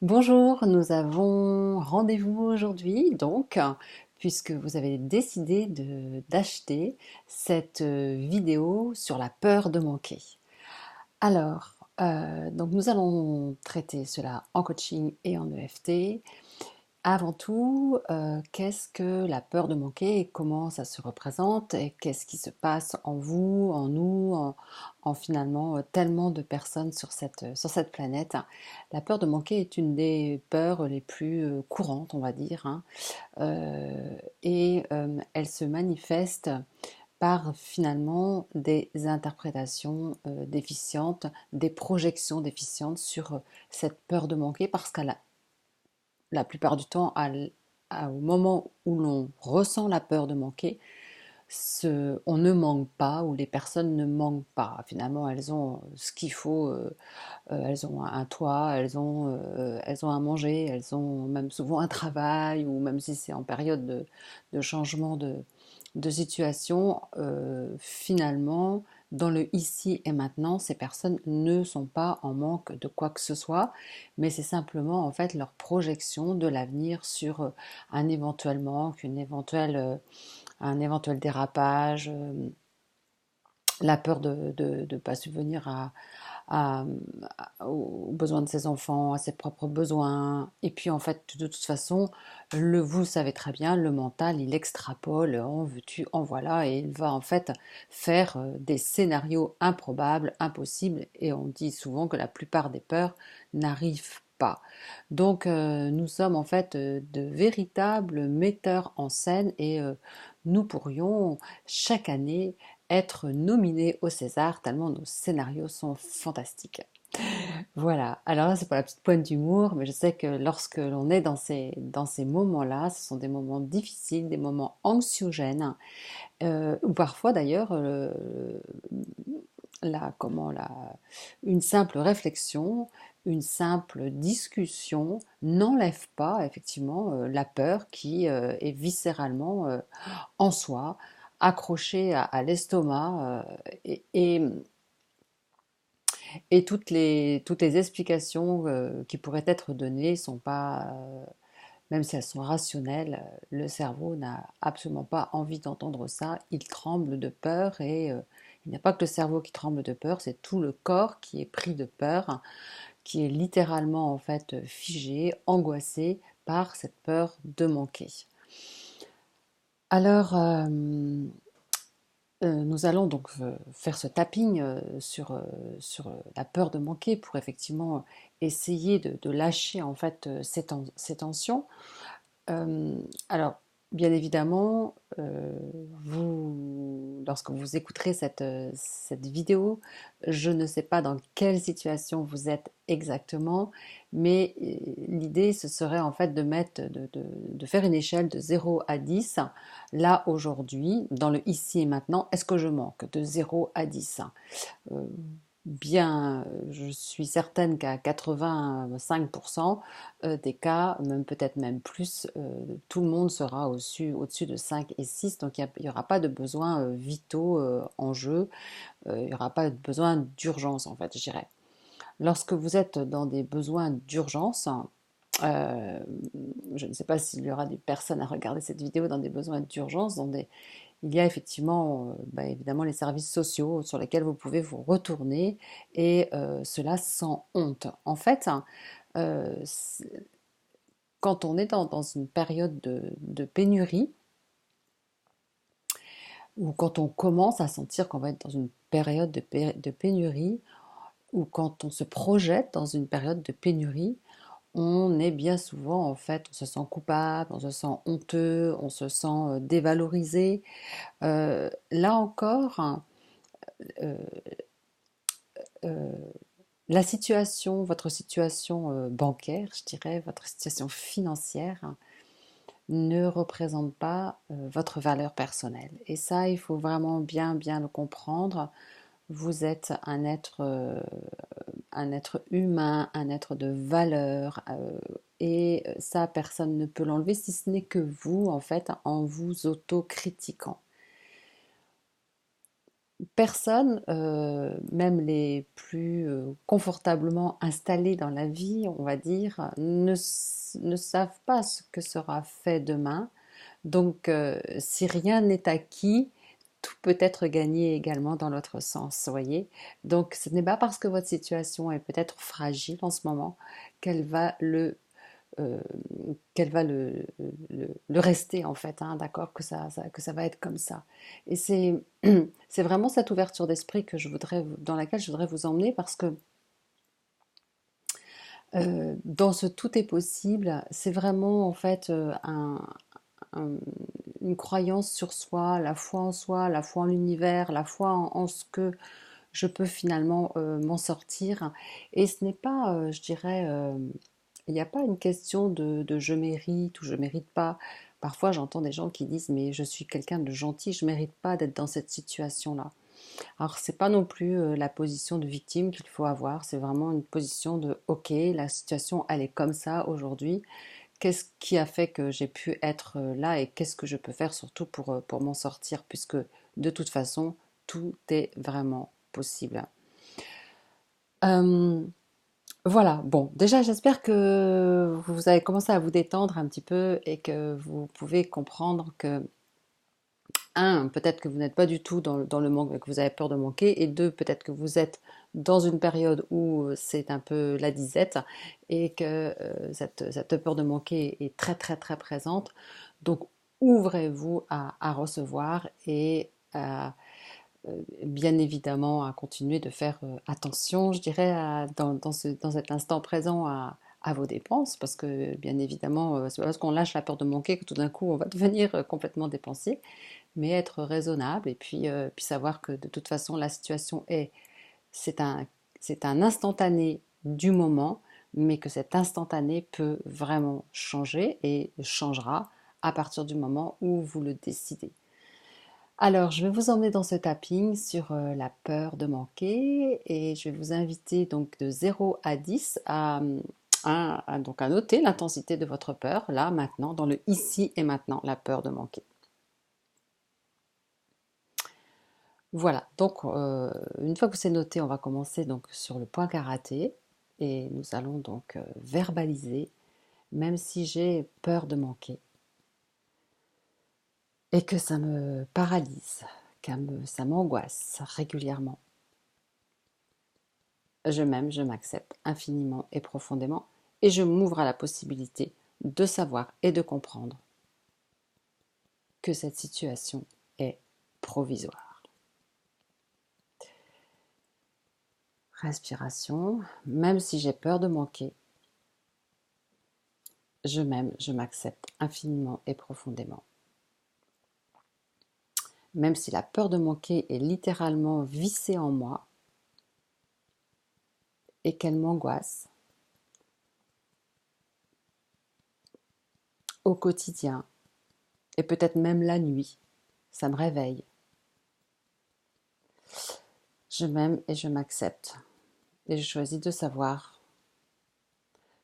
Bonjour, nous avons rendez-vous aujourd'hui, donc, puisque vous avez décidé d'acheter cette vidéo sur la peur de manquer. Alors, donc nous allons traiter cela en coaching et en EFT. Avant tout, qu'est-ce que la peur de manquer et comment ça se représente et qu'est-ce qui se passe en vous, en nous, en finalement tellement de personnes sur cette planète. La peur de manquer est une des peurs les plus courantes, on va dire, hein, elle se manifeste par finalement des interprétations déficientes, des projections déficientes sur cette peur de manquer parce qu'elle a la plupart du temps, au moment où l'on ressent la peur de manquer, on ne manque pas ou les personnes ne manquent pas. Finalement, elles ont ce qu'il faut, elles ont un toit, elles ont à manger, elles ont même souvent un travail, ou même si c'est en période de changement de situation, finalement, dans le ici et maintenant, ces personnes ne sont pas en manque de quoi que ce soit, mais c'est simplement en fait leur projection de l'avenir sur un éventuel manque, un éventuel dérapage, la peur de ne pas subvenir à- aux besoins de ses enfants, à ses propres besoins. Et puis en fait, de toute façon, vous le savez très bien, le mental, il extrapole, en veux-tu, en voilà, et il va en fait faire des scénarios improbables, impossibles, et on dit souvent que la plupart des peurs n'arrivent pas. Donc nous sommes en fait de véritables metteurs en scène et nous pourrions chaque année être nominés au César tellement nos scénarios sont fantastiques. Voilà, alors là c'est pour la petite pointe d'humour, mais je sais que lorsque l'on est dans ces moments-là, ce sont des moments difficiles, des moments anxiogènes, ou parfois d'ailleurs, une simple réflexion, une simple discussion n'enlève pas effectivement la peur qui est viscéralement en soi, accrochée à l'estomac, et toutes les explications qui pourraient être données sont pas, même si elles sont rationnelles, le cerveau n'a absolument pas envie d'entendre ça. Il tremble de peur et il n'y a pas que le cerveau qui tremble de peur, c'est tout le corps qui est pris de peur, qui est littéralement en fait figé, angoissé par cette peur de manquer. Alors, nous allons donc faire ce tapping sur la peur de manquer pour effectivement essayer de lâcher en fait ces tensions. Alors, bien évidemment, lorsque vous écouterez cette vidéo, je ne sais pas dans quelle situation vous êtes exactement, mais l'idée, ce serait en fait de faire une échelle de 0 à 10. Là, aujourd'hui, dans le ici et maintenant, est-ce que je manque de 0 à 10? euh, Bien, je suis certaine qu'à 85% des cas, même peut-être même plus, tout le monde sera au-dessus de 5 et 6, donc il n'y aura pas de besoins vitaux en jeu, il n'y aura pas de besoin d'urgence en fait, je dirais. Lorsque vous êtes dans des besoins d'urgence, euh, je ne sais pas s'il y aura des personnes à regarder cette vidéo dans des besoins d'urgence, il y a effectivement, évidemment, les services sociaux sur lesquels vous pouvez vous retourner et cela sans honte. En fait, euh, quand on est dans une période de pénurie, ou quand on commence à sentir qu'on va être dans une période de pénurie, ou quand on se projette dans une période de pénurie, on est bien souvent, en fait, on se sent coupable, on se sent honteux, on se sent dévalorisé. Là encore, hein, euh, euh, la situation, votre situation bancaire, je dirais, votre situation financière, hein, ne représente pas votre valeur personnelle. Et ça, il faut vraiment bien le comprendre. Vous êtes un être humain, un être de valeur, et ça, personne ne peut l'enlever si ce n'est que vous, en fait, en vous autocritiquant. personnes, même les plus confortablement installées dans la vie, on va dire, ne savent pas ce que sera fait demain. Donc, si rien n'est acquis, tout peut être gagné également dans l'autre sens, vous voyez. Donc, ce n'est pas parce que votre situation est peut-être fragile en ce moment qu'elle va euh, le rester en fait, hein, d'accord, que ça va être comme ça. Et c'est vraiment cette ouverture d'esprit que dans laquelle je voudrais vous emmener parce que dans ce tout est possible, c'est vraiment en fait un, une croyance sur soi, la foi en soi, la foi en l'univers, la foi en ce que je peux finalement m'en sortir. Et ce n'est pas, je dirais, il n'y a pas une question de je mérite ou je mérite pas. Parfois, j'entends des gens qui disent mais je suis quelqu'un de gentil, je mérite pas d'être dans cette situation-là. Alors, c'est pas non plus la position de victime qu'il faut avoir, c'est vraiment une position de ok, la situation elle est comme ça aujourd'hui. Qu'est-ce qui a fait que j'ai pu être là et qu'est-ce que je peux faire surtout pour m'en sortir puisque de toute façon, tout est vraiment possible. Euh, voilà, bon, déjà j'espère que vous avez commencé à vous détendre un petit peu et que vous pouvez comprendre que, un, peut-être que vous n'êtes pas du tout dans le manque, que vous avez peur de manquer, et deux, peut-être que vous êtes dans une période où c'est un peu la disette et que cette peur de manquer est très très très présente. Donc ouvrez-vous à recevoir et bien évidemment à continuer de faire attention, je dirais, dans cet instant présent à vos dépenses, parce que bien évidemment, c'est pas parce qu'on lâche la peur de manquer que tout d'un coup on va devenir complètement dépensier, mais être raisonnable et puis savoir que de toute façon la situation c'est un, c'est un instantané du moment, mais que cet instantané peut vraiment changer et changera à partir du moment où vous le décidez. Alors, je vais vous emmener dans ce tapping sur la peur de manquer et je vais vous inviter donc de 0 à 10 donc à noter l'intensité de votre peur, là, maintenant, dans le ici et maintenant, la peur de manquer. Voilà, donc une fois que c'est noté, on va commencer donc sur le point karaté et nous allons donc verbaliser, même si j'ai peur de manquer et que ça me paralyse, ça m'angoisse régulièrement. Je m'aime, je m'accepte infiniment et profondément et je m'ouvre à la possibilité de savoir et de comprendre que cette situation est provisoire. Respiration, même si j'ai peur de manquer, je m'aime, je m'accepte infiniment et profondément. Même si la peur de manquer est littéralement vissée en moi et qu'elle m'angoisse au quotidien et peut-être même la nuit, ça me réveille. Je m'aime et je m'accepte et je choisis de savoir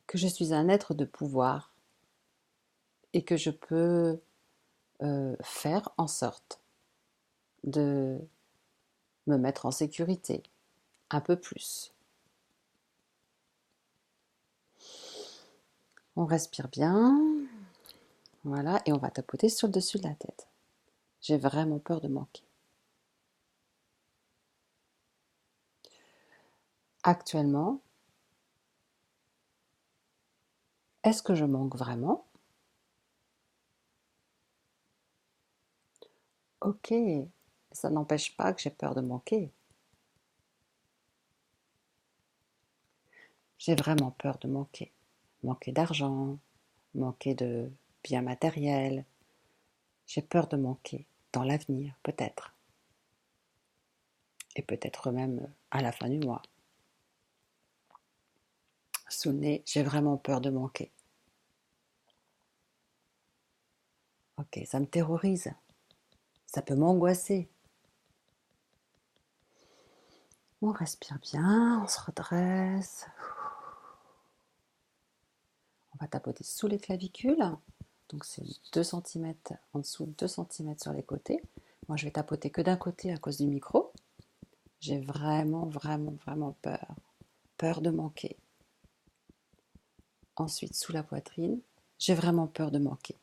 que je suis un être de pouvoir et que je peux faire en sorte de me mettre en sécurité un peu plus. On respire bien, voilà, et on va tapoter sur le dessus de la tête. J'ai vraiment peur de manquer. Actuellement, est-ce que je manque vraiment? Ok, ça n'empêche pas que j'ai peur de manquer. J'ai vraiment peur de manquer. Manquer d'argent, manquer de biens matériels. J'ai peur de manquer dans l'avenir, peut-être. Et peut-être même à la fin du mois. Sous le nez, j'ai vraiment peur de manquer. Ok, ça me terrorise. Ça peut m'angoisser. On respire bien, on se redresse. On va tapoter sous les clavicules. Donc c'est 2 cm en dessous, 2 cm sur les côtés. Moi je vais tapoter que d'un côté à cause du micro. J'ai vraiment, vraiment, vraiment peur. Peur de manquer. Ensuite, sous la poitrine, j'ai vraiment peur de manquer.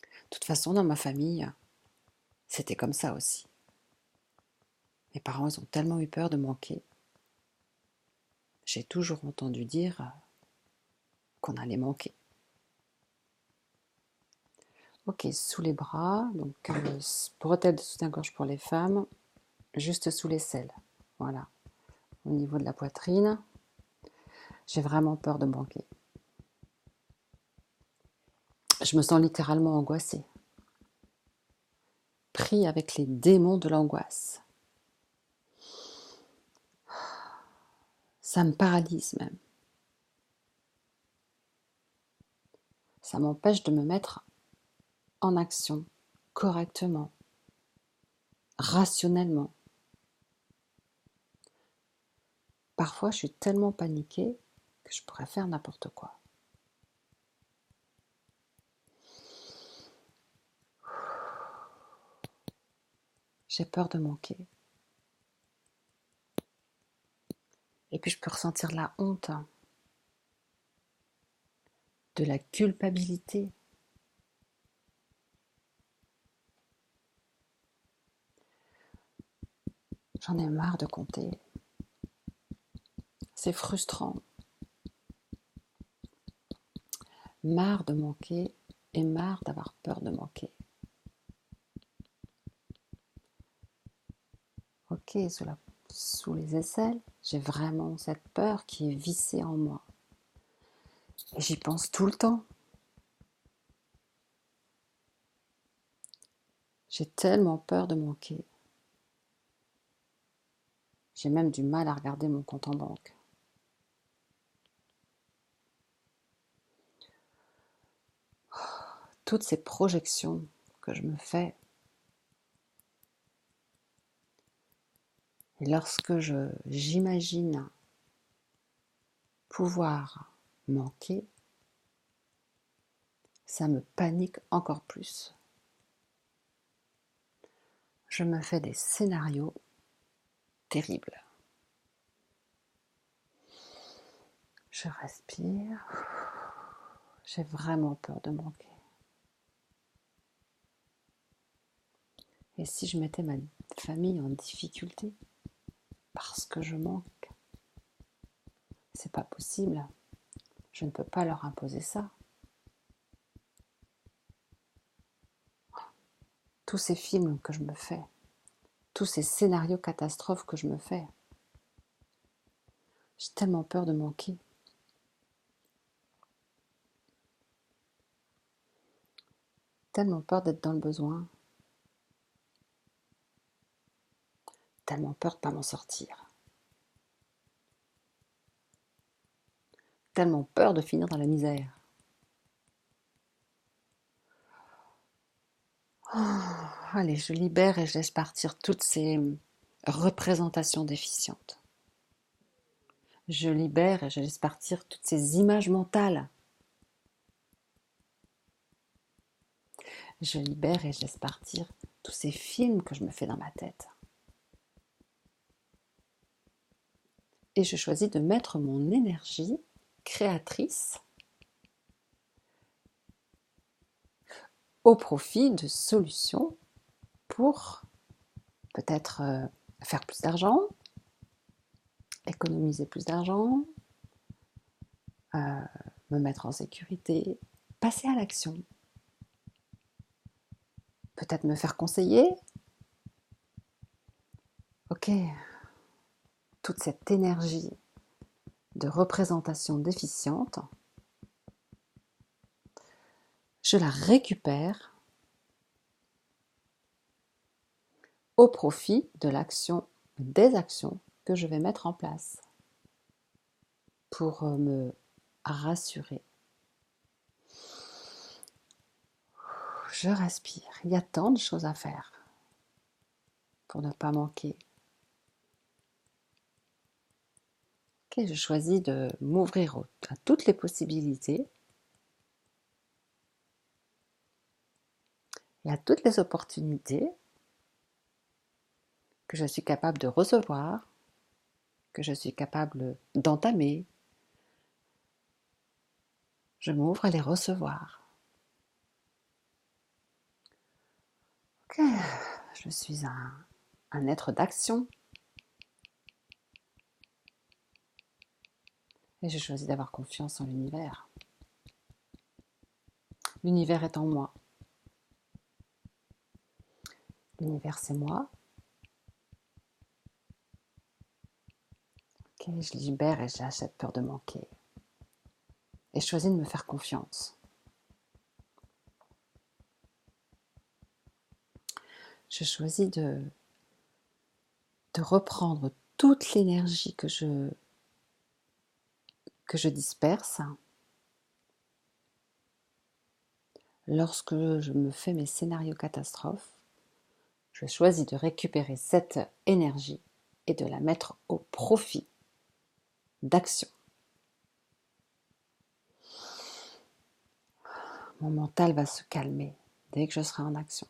De toute façon, dans ma famille, c'était comme ça aussi. Mes parents, ils ont tellement eu peur de manquer. J'ai toujours entendu dire qu'on allait manquer. Ok, sous les bras, donc bretelle de soutien-gorge pour les femmes, juste sous l'aisselle. Voilà, au niveau de la poitrine, j'ai vraiment peur de manquer. Je me sens littéralement angoissée, pris avec les démons de l'angoisse. Ça me paralyse même. Ça m'empêche de me mettre en action correctement, rationnellement. Parfois, je suis tellement paniquée que je pourrais faire n'importe quoi. J'ai peur de manquer. Et puis je peux ressentir la honte, de la culpabilité. J'en ai marre de compter. C'est frustrant. Marre de manquer et marre d'avoir peur de manquer. Ok, sous les aisselles, j'ai vraiment cette peur qui est vissée en moi. Et j'y pense tout le temps. J'ai tellement peur de manquer. J'ai même du mal à regarder mon compte en banque. Toutes ces projections que je me fais. Et lorsque j'imagine pouvoir manquer, ça me panique encore plus. Je me fais des scénarios terribles. Je respire. J'ai vraiment peur de manquer. Et si je mettais ma famille en difficulté parce que je manque, c'est pas possible. Je ne peux pas leur imposer ça. Tous ces films que je me fais, tous ces scénarios catastrophes que je me fais, j'ai tellement peur de manquer. Tellement peur d'être dans le besoin. Tellement peur de ne pas m'en sortir. Tellement peur de finir dans la misère. Oh, allez, je libère et je laisse partir toutes ces représentations déficientes. Je libère et je laisse partir toutes ces images mentales. Je libère et je laisse partir tous ces films que je me fais dans ma tête. Et je choisis de mettre mon énergie créatrice au profit de solutions pour peut-être faire plus d'argent, économiser plus d'argent, me mettre en sécurité, passer à l'action. Peut-être me faire conseiller. Ok, toute cette énergie de représentation déficiente, je la récupère au profit de l'action, des actions que je vais mettre en place pour me rassurer. Je respire. Il y a tant de choses à faire pour ne pas manquer. Ok, je choisis de m'ouvrir à toutes les possibilités et à toutes les opportunités que je suis capable de recevoir, que je suis capable d'entamer. Je m'ouvre à les recevoir. Ok, je suis un être d'action et je choisis d'avoir confiance en l'univers. L'univers est en moi. L'univers, c'est moi. Ok, je libère et j'ai cette peur de manquer. Et je choisis de me faire confiance. Je choisis de reprendre toute l'énergie que je disperse lorsque je me fais mes scénarios catastrophes. Je choisis de récupérer cette énergie et de la mettre au profit d'action. Mon mental va se calmer dès que je serai en action.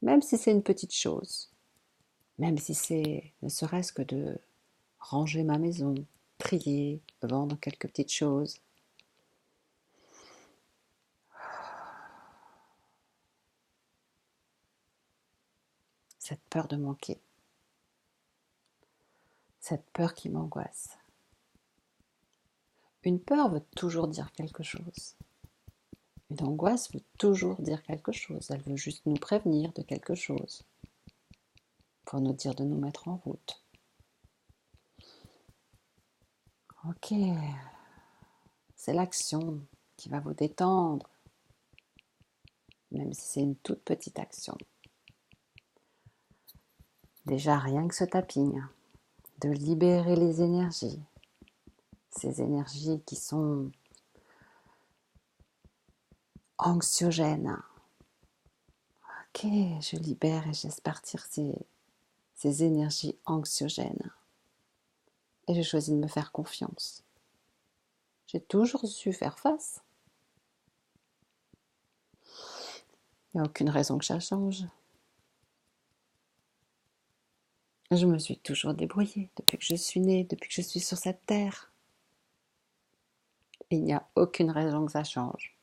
Même si c'est une petite chose, même si c'est ne serait-ce que de ranger ma maison, trier, vendre quelques petites choses. Cette peur de manquer, cette peur qui m'angoisse. Une peur veut toujours dire quelque chose. Une angoisse veut toujours dire quelque chose. Elle veut juste nous prévenir de quelque chose, pour nous dire de nous mettre en route. Ok, c'est l'action qui va vous détendre, même si c'est une toute petite action. Déjà rien que ce tapping, de libérer les énergies, ces énergies qui sont anxiogènes. Ok, je libère et je laisse partir ces énergies anxiogènes. Et je choisis de me faire confiance. J'ai toujours su faire face. Il n'y a aucune raison que ça change. Je me suis toujours débrouillée depuis que je suis née, depuis que je suis sur cette terre. Et il n'y a aucune raison que ça change.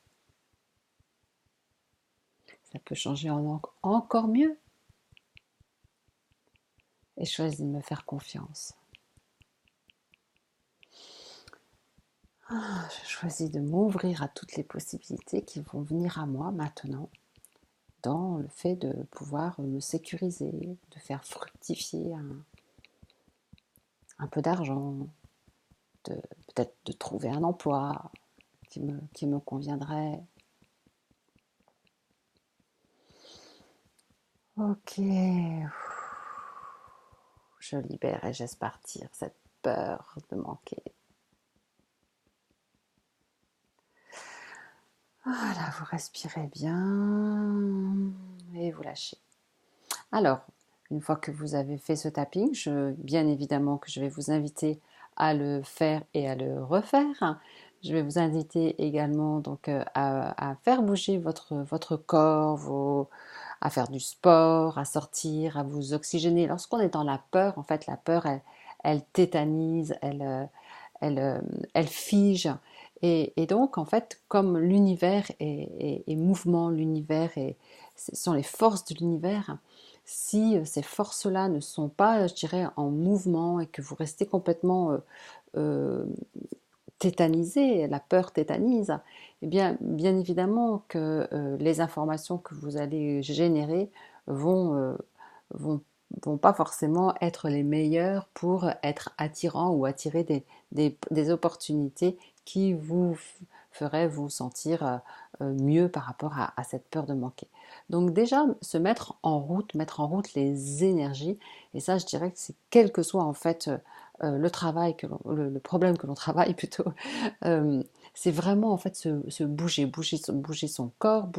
Ça peut changer encore mieux. Et je choisis de me faire confiance. Je choisis de m'ouvrir à toutes les possibilités qui vont venir à moi maintenant, dans le fait de pouvoir me sécuriser, de faire fructifier un peu d'argent, peut-être de trouver un emploi qui me conviendrait. Ok, je libère et je laisse partir cette peur de manquer. Voilà, vous respirez bien et vous lâchez. Alors, une fois que vous avez fait ce tapping, bien évidemment que je vais vous inviter à le faire et à le refaire. Je vais vous inviter également donc à faire bouger votre corps, à faire du sport, à sortir, à vous oxygéner. Lorsqu'on est dans la peur, en fait, la peur, elle tétanise, elle fige. Et donc, en fait, comme l'univers est mouvement, ce sont les forces de l'univers, si ces forces-là ne sont pas, je dirais, en mouvement et que vous restez complètement euh, tétanisé, la peur tétanise, eh bien évidemment que les informations que vous allez générer vont, vont, vont pas forcément être les meilleures pour être attirants ou attirer des opportunités qui vous feraient vous sentir mieux par rapport à cette peur de manquer. Donc déjà, se mettre en route les énergies, et ça je dirais que c'est quel que soit en fait le travail le problème que l'on travaille plutôt, euh, c'est vraiment en fait se bouger son corps,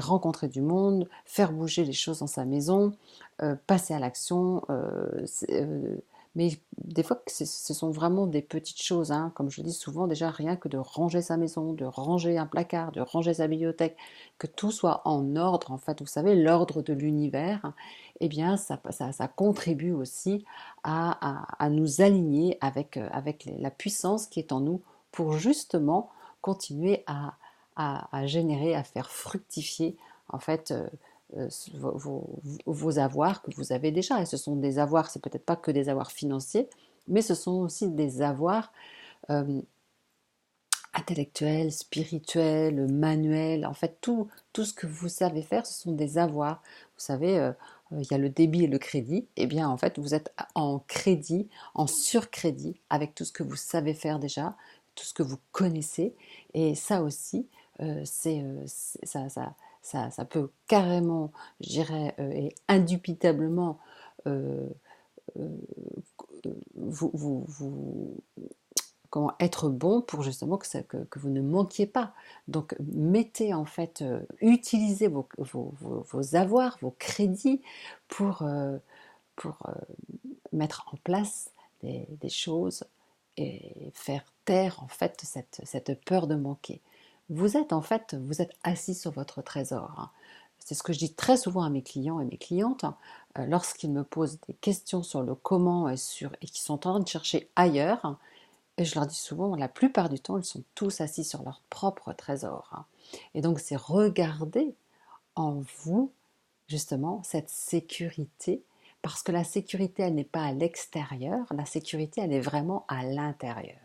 rencontrer du monde, faire bouger les choses dans sa maison, passer à l'action, Mais des fois, ce sont vraiment des petites choses, hein. Comme je dis souvent, déjà rien que de ranger sa maison, de ranger un placard, de ranger sa bibliothèque, que tout soit en ordre, en fait, vous savez, l'ordre de l'univers, eh bien, ça contribue aussi à nous aligner avec la puissance qui est en nous pour justement continuer à générer, à faire fructifier, en fait, vos avoirs que vous avez déjà. Et ce sont des avoirs, c'est peut-être pas que des avoirs financiers, mais ce sont aussi des avoirs euh, intellectuels, spirituels, manuels. En fait, tout ce que vous savez faire, ce sont des avoirs. Vous savez, il y a le débit et le crédit. Eh bien, en fait, vous êtes en crédit, en surcrédit avec tout ce que vous savez faire déjà, tout ce que vous connaissez. Et ça aussi, ça peut carrément, je dirais, et indubitablement euh, euh, vous comment être bon pour justement que vous ne manquiez pas. Donc mettez en fait, utilisez vos avoirs, vos crédits pour, mettre en place des choses et faire taire en fait cette peur de manquer. Vous êtes en fait, vous êtes assis sur votre trésor, hein. C'est ce que je dis très souvent à mes clients et mes clientes, hein, lorsqu'ils me posent des questions sur le comment et qui sont en train de chercher ailleurs, hein. Et je leur dis souvent, la plupart du temps, ils sont tous assis sur leur propre trésor, hein. Et donc, c'est regarder en vous, justement, cette sécurité, parce que la sécurité, elle n'est pas à l'extérieur, la sécurité, elle est vraiment à l'intérieur.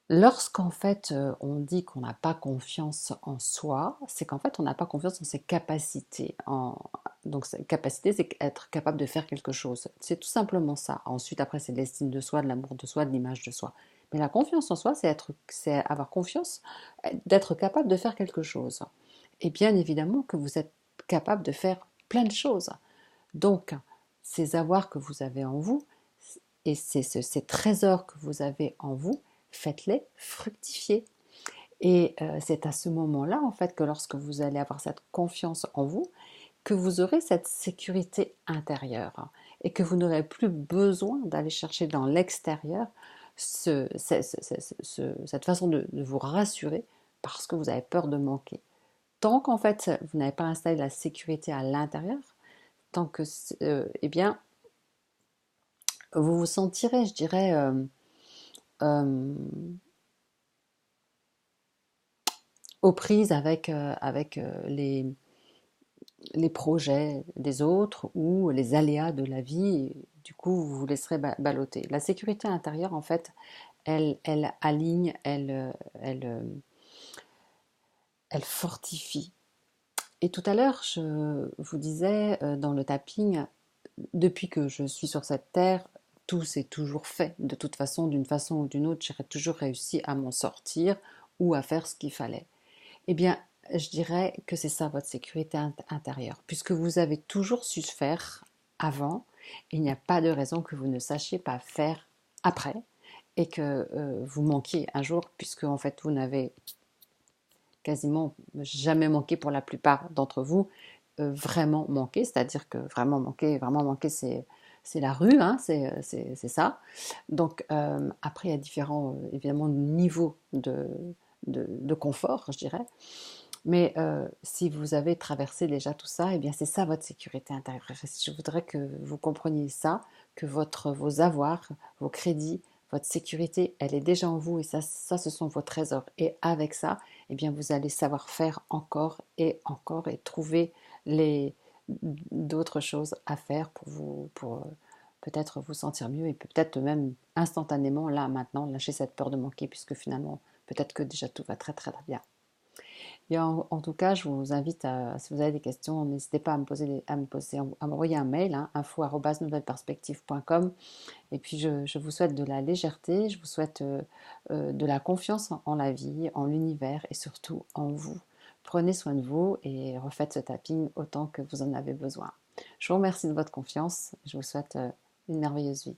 Lorsqu'en fait on dit qu'on n'a pas confiance en soi, c'est qu'en fait on n'a pas confiance en ses capacités. Donc ses capacités, c'est être capable de faire quelque chose. C'est tout simplement ça. Ensuite, après, c'est de l'estime de soi, de l'amour de soi, de l'image de soi. Mais la confiance en soi, c'est avoir confiance, d'être capable de faire quelque chose. Et bien évidemment que vous êtes capable de faire plein de choses. Donc, ces avoirs que vous avez en vous et ces trésors que vous avez en vous, faites-les fructifier. Et c'est à ce moment-là, en fait, que lorsque vous allez avoir cette confiance en vous, que vous aurez cette sécurité intérieure et que vous n'aurez plus besoin d'aller chercher dans l'extérieur cette façon de vous rassurer parce que vous avez peur de manquer. Tant qu'en fait vous n'avez pas installé la sécurité à l'intérieur, tant que, eh bien, vous vous sentirez, je dirais, euh, aux prises avec les projets des autres ou les aléas de la vie. Et du coup, vous vous laisserez balloter. La sécurité intérieure, en fait, elle aligne, elle fortifie. Et tout à l'heure, je vous disais dans le tapping, depuis que je suis sur cette terre, tout s'est toujours fait. De toute façon, d'une façon ou d'une autre, j'ai toujours réussi à m'en sortir ou à faire ce qu'il fallait. Eh bien, je dirais que c'est ça votre sécurité intérieure. Puisque vous avez toujours su faire avant, il n'y a pas de raison que vous ne sachiez pas faire après et que vous manquiez un jour, puisque en fait vous n'avez quasiment jamais manqué pour la plupart d'entre vous, vraiment manqué, c'est-à-dire que vraiment manquer, c'est la rue, hein, c'est ça. Donc après, il y a différents, évidemment, niveaux de confort, je dirais. Mais si vous avez traversé déjà tout ça, eh bien c'est ça votre sécurité intérieure. Je voudrais que vous compreniez ça, que vos avoirs, vos crédits, votre sécurité, elle est déjà en vous et ça ce sont vos trésors. Et avec ça, eh bien vous allez savoir faire encore et trouver les d'autres choses à faire pour peut-être vous sentir mieux et peut-être même instantanément, là, maintenant, lâcher cette peur de manquer puisque finalement, peut-être que déjà tout va très très bien. Et en tout cas, je vous invite si vous avez des questions, n'hésitez pas à m'envoyer un mail, hein, info@nouvelleperspective.com. Et puis, je vous souhaite de la légèreté, je vous souhaite de la confiance en la vie, en l'univers et surtout en vous. Prenez soin de vous et refaites ce tapping autant que vous en avez besoin. Je vous remercie de votre confiance. Je vous souhaite une merveilleuse vie.